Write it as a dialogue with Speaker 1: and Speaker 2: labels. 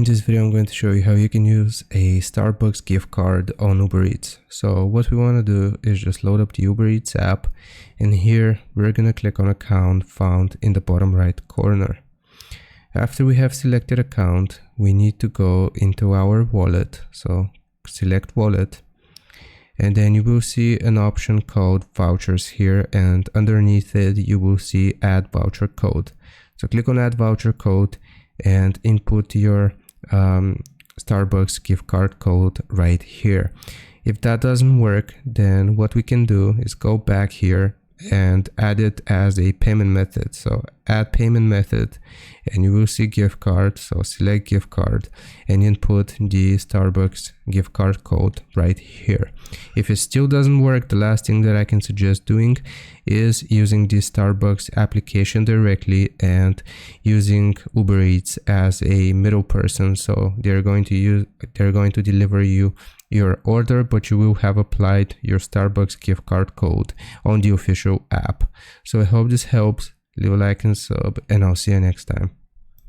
Speaker 1: In this video, I'm going to show you how you can use a Starbucks gift card on Uber Eats. So what we want to do is just load up the Uber Eats app, and here we're going to click on account found in the bottom right corner. After we have selected account, we need to go into our wallet. So select wallet, and then you will see an option called vouchers here, and underneath it you will see add voucher code. So click on add voucher code and input your Starbucks gift card code right here. If that doesn't work, then what we can do is go back here and add it as a payment method. So add payment method, and you will see gift card. So select gift card and input the Starbucks gift card code right here. If it still doesn't work, the last thing that I can suggest doing is using the Starbucks application directly and using Uber Eats as a middle person. So they're going to deliver you your order, but you will have applied your Starbucks gift card code on the official app. So I hope this helps. Leave a like and sub, and I'll see you next time.